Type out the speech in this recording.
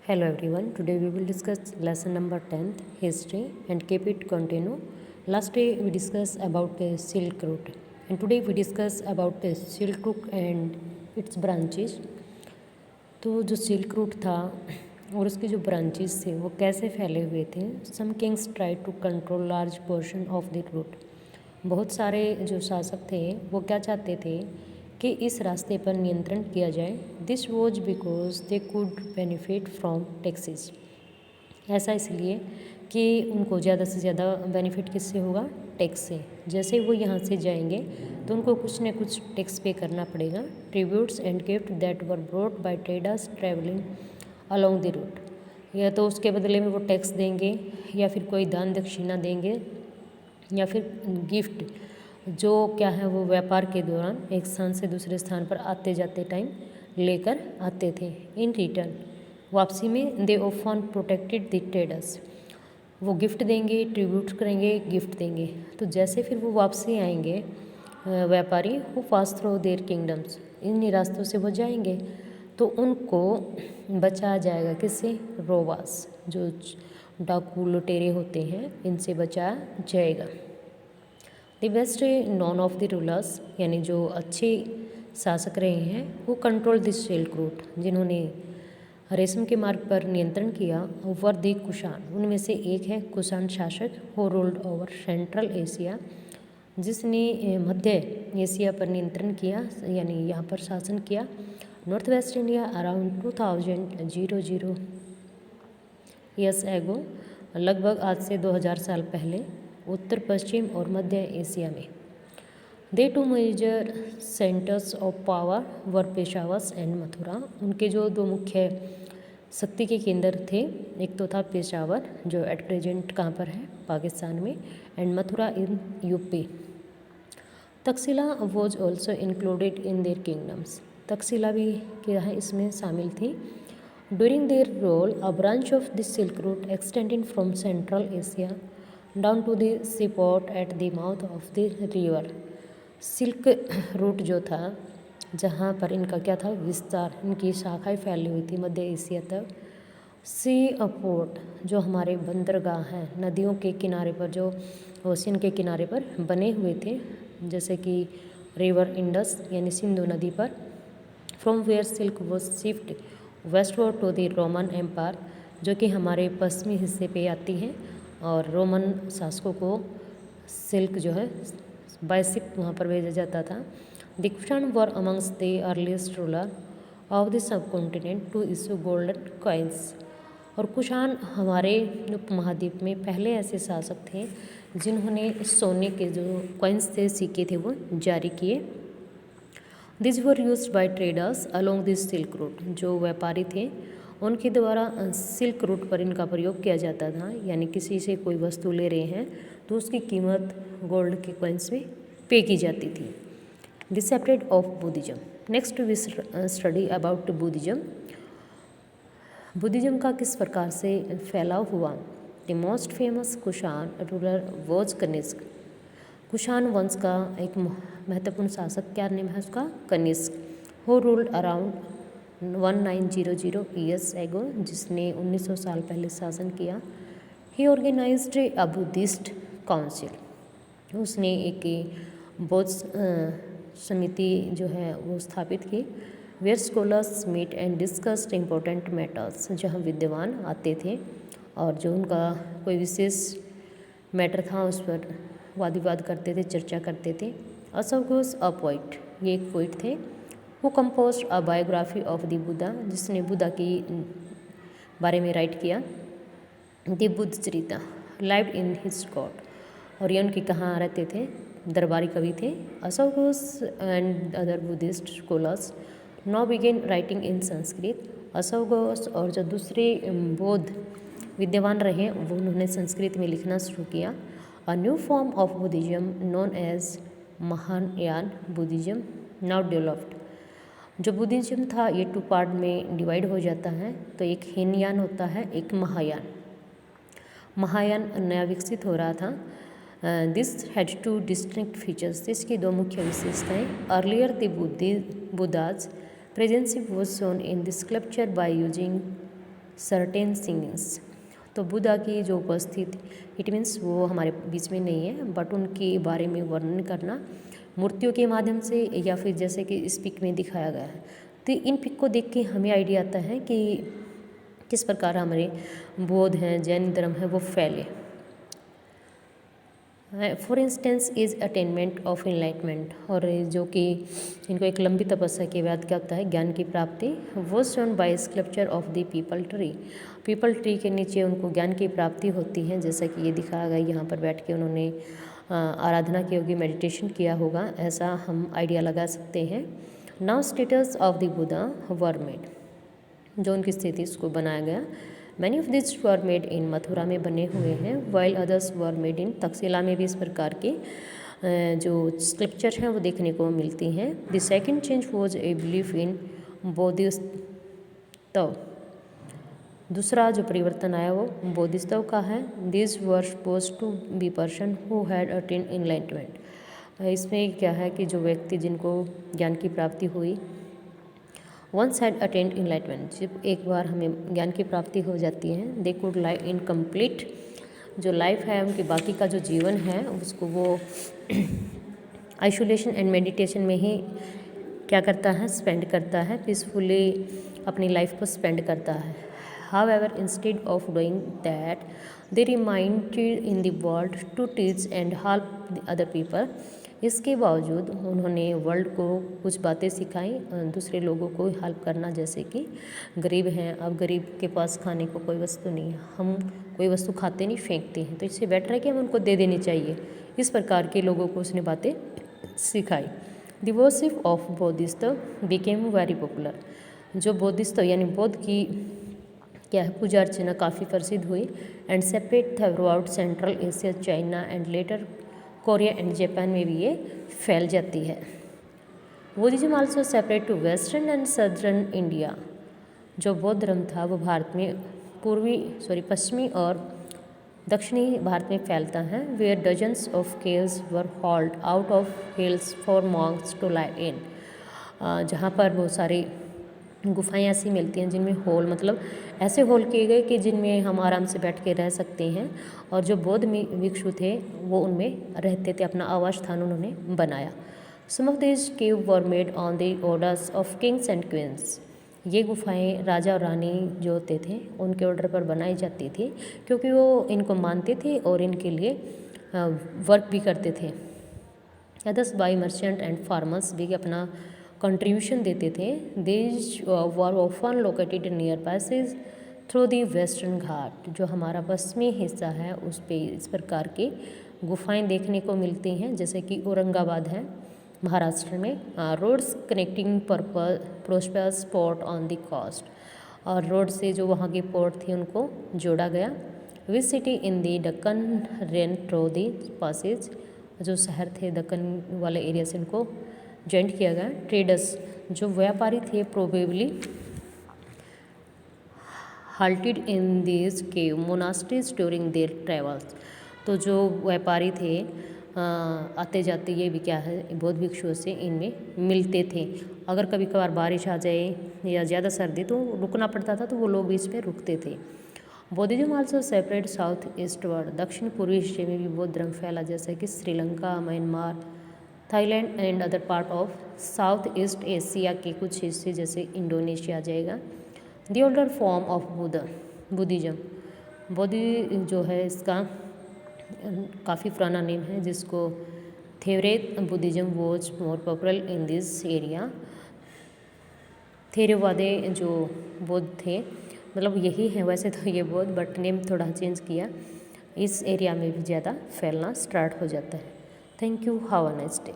Hello everyone, today we will discuss lesson number 10th history and keep it continue. Last day we discussed about the Silk Route and today we discuss about the Silk Route and its branches. तो जो silk route था और उसके जो branches थे वो कैसे फैले हुए थे. Some kings try to control large portion of the route. बहुत सारे जो शासक थे वो क्या चाहते थे कि इस रास्ते पर नियंत्रण किया जाए. This was because they could benefit from taxes. ऐसा इसलिए कि उनको ज़्यादा से ज़्यादा बेनिफिट किससे होगा, टैक्स से. जैसे वो यहाँ से जाएंगे तो उनको कुछ न कुछ टैक्स पे करना पड़ेगा. Tributes and gift that were brought by traders travelling along the route. या तो उसके बदले में वो टैक्स देंगे या फिर कोई दान दक्षिणा देंगे या फिर गिफ्ट जो क्या है वो व्यापार के दौरान एक स्थान से दूसरे स्थान पर आते जाते टाइम लेकर आते थे. इन रिटर्न वापसी में they often protected the traders. वो गिफ्ट देंगे, ट्रिब्यूट करेंगे, गिफ्ट देंगे. तो जैसे फिर वो वापसी आएंगे व्यापारी वो पास थ्रू देयर किंगडम्स. इन रास्तों से वो जाएंगे तो उनको बचाया जाएगा. किससे? रोवास, जो डाकू लुटेरे होते हैं, इनसे बचाया जाएगा. The best none of the rulers, यानी जो अच्छे शासक रहे हैं वो कंट्रोल दिस सिल्क रूट, जिन्होंने रेशम के मार्ग पर नियंत्रण किया. Were the Kushan. उनमें से एक है कुषाण शासक who ruled over central Asia, जिसने मध्य एशिया पर नियंत्रण किया, यानी यहाँ पर शासन किया. North west India around 2000 years ago. लगभग आज से 2000 साल पहले उत्तर पश्चिम और मध्य एशिया में. The two major centres of power were Peshawar and Mathura. उनके जो दो मुख्य शक्ति के केंद्र थे, एक तो था पेशावर जो एट प्रेजेंट कहाँ पर है, पाकिस्तान में, and Mathura in UP. Taxila was also included in their kingdoms. Taxila भी क्या है इसमें शामिल थी. During their rule a branch of the silk route extending from Central Asia down to the seaport at the mouth of the river. Silk route जो था, जहाँ पर इनका क्या था विस्तार, इनकी शाखाएं फैली हुई थी मध्य एशिया तक. सी पोर्ट, जो हमारे बंदरगाह हैं नदियों के किनारे पर, जो ओशियन के किनारे पर बने हुए थे, जैसे कि रिवर इंडस यानी सिंधु नदी पर. From where silk was shift westward to the Roman Empire, जो कि हमारे पश्चिमी हिस्से पे आती है, और रोमन शासकों को सिल्क जो है बाय शिप वहाँ पर भेजा जाता था. The Kushan were amongst the earliest ruler of the subcontinent to issue golden coins. और कुषाण हमारे उपमहाद्वीप में पहले ऐसे शासक थे जिन्होंने सोने के जो कॉइन्स थे, सिक्के थे, वो जारी किए. This were used by traders along this silk route. जो व्यापारी थे उनके द्वारा सिल्क रूट पर इनका प्रयोग किया जाता था. यानी किसी से कोई वस्तु ले रहे हैं तो उसकी कीमत गोल्ड के कॉइन्स में पे की जाती थी. डिसेप्टेड of Buddhism. Next we study about Buddhism. Buddhism का किस प्रकार से फैलाव हुआ. The most famous Kushan ruler was Kanishka. Kushan वंश का एक महत्वपूर्ण शासक, क्या नाम है उसका, Kanishka, who ruled around 1900 years ago, जिसने 1900 साल पहले शासन किया. He organized a Buddhist council. उसने एक बौद्ध समिति जो है वो स्थापित की. Where scholars meet and discussed important matters. जहाँ विद्वान आते थे और जो उनका कोई विशेष मैटर था उस पर वाद विवाद करते थे, चर्चा करते थे. असोगोस अ पोइट, ये एक पोइट थे. Who compose a biography of the Buddha, जिसने बुद्धा की बारे में राइट किया. The Buddhacharita lived in his court. और ये उनके कहाँ रहते थे, दरबारी कवि थे. असोगोस and other Buddhist scholars now began writing in Sanskrit. असोगोस और जो दूसरे बौद्ध विद्वान रहे वो उन्होंने संस्कृत में लिखना शुरू किया. A new form of Buddhism known as Mahayana Buddhism now developed. जो बुद्धिज्म था ये 2 पार्ट में डिवाइड हो जाता है. तो एक हीनयान होता है, एक महायान. महायान नया विकसित हो रहा था. This had 2 distinct features. इसकी 2 मुख्य विशेषताएं. Earlier the Buddha's presence was shown in the sculpture by using certain scenes. तो बुद्धा की जो उपस्थित इट मीन्स वो हमारे बीच में नहीं है, बट उनके बारे में वर्णन करना मूर्तियों के माध्यम से या फिर जैसे कि इस पिक में दिखाया गया है। तो इन पिक को देख के हमें आइडिया आता है कि किस प्रकार हमारे बौद्ध हैं, जैन धर्म है वो फैले। For instance is attainment of enlightenment, और जो कि इनको एक लंबी तपस्या के बाद क्या होता है, ज्ञान की प्राप्ति। वो shown by sculpture of the people tree, people tree के नीचे उनको ज्ञान की प्राप्ति होती है, जैसा कि ये दिखाया गया। यहाँ पर बैठ के उन्होंने आराधना की होगी, मेडिटेशन किया होगा, ऐसा हम आइडिया लगा सकते हैं। Now status of the Buddha were made, जो उनकी स्थिति इसको बनाया गया। Many of this were made in, Mathura में बने हुए हैं, while others were made in, Takshashila में भी इस प्रकार के जो स्कल्पचर हैं वो देखने को मिलती हैं। The second change was a belief in bodhisattva, दूसरा जो परिवर्तन आया वो बोधिसत्व का है। This were suppose to be person who had attend enlightenment, इसमें क्या है कि जो व्यक्ति जिनको ज्ञान की प्राप्ति हुई, वंस हैड अटेंड इनलाइटमेंट, जब एक बार हमें ज्ञान की प्राप्ति हो जाती है, they could live in complete, जो लाइफ है उनकी बाकी का जो जीवन है उसको वो आइसोलेशन एंड मेडिटेशन में ही क्या करता है, स्पेंड करता है, पीसफुली अपनी लाइफ को स्पेंड करता है। However instead of doing that they reminded in the world to teach and help the other people, इसके बावजूद उन्होंने वर्ल्ड को कुछ बातें सिखाई, दूसरे लोगों को हेल्प करना, जैसे कि गरीब हैं, अब गरीब के पास खाने को कोई वस्तु नहीं है, हम कोई वस्तु खाते नहीं, फेंकते हैं, तो इससे बेटर है कि हम उनको दे देनी चाहिए। इस प्रकार के लोगों को उसने बातें सिखाई। The worship of Bodhisattva became very popular, जो बोधिसत्व यानी बौद्ध की क्या है पूजा अर्चना काफ़ी प्रसिद्ध हुई। And separate throughout Central Asia, China and later Korea and Japan में भी ये फैल जाती है। Buddhism also separate to western and southern India, जो बौद्ध धर्म था वो भारत में पश्चिमी और दक्षिणी भारत में फैलता है। Where dozens of caves were hold out of hills for monks to live in, जहाँ पर बहुत सारी गुफाएं ऐसी मिलती हैं जिनमें होल, मतलब ऐसे होल किए गए कि जिनमें हम आराम से बैठ के रह सकते हैं, और जो बौद्ध भिक्षु थे वो उनमें रहते थे, अपना आवास स्थान उन्होंने बनाया। Some of this cave were made on the orders of kings and queens, ये गुफाएं राजा और रानी जो होते थे उनके ऑर्डर पर बनाई जाती थी, क्योंकि वो इनको मानते थे और इनके लिए वर्क भी करते थे। Others by merchant and farmers भी अपना कंट्रीब्यूशन देते थे। These were often located near passage through the Western Ghat, जो हमारा पश्चिमी हिस्सा है उस पे इस प्रकार की गुफाएं देखने को मिलती हैं, जैसे कि औरंगाबाद है महाराष्ट्र में। Roads connecting prosperous port on the coast, और रोड से जो वहाँ के पोर्ट थे उनको जोड़ा गया। Which city in the Deccan ran through the passes, जो शहर थे दक्कन वाले एरिया से उनको जॉइंट किया गया। ट्रेडर्स, जो व्यापारी थे, probably halted in this cave monasteries during their travels, तो जो व्यापारी थे आते जाते ये भी क्या है बौद्ध भिक्षुओं से इनमें मिलते थे। अगर कभी कभार बारिश आ जाए या ज़्यादा सर्दी तो रुकना पड़ता था, तो वो लोग बीच में रुकते थे। बौद्धिज्म आल्सो सेपरेट साउथ ईस्टवर्ड, दक्षिण पूर्वी हिस्से में भी बौद्ध धर्म फैला, जैसे कि Sri Lanka, Myanmar, Thailand and other part of South East Asia के कुछ हिस्से, जैसे इंडोनेशिया आ जाएगा। The older form of Buddhism, बौद्धि जो है इसका काफ़ी पुराना नेम है, जिसको Theravada Buddhism was more popular in this area. Theravada जो बौद्ध थे, मतलब यही है वैसे तो ये बौद्ध, बट नेम थोड़ा चेंज किया, इस एरिया में भी ज़्यादा फैलना स्टार्ट हो जाता है। Thank you, have a nice day.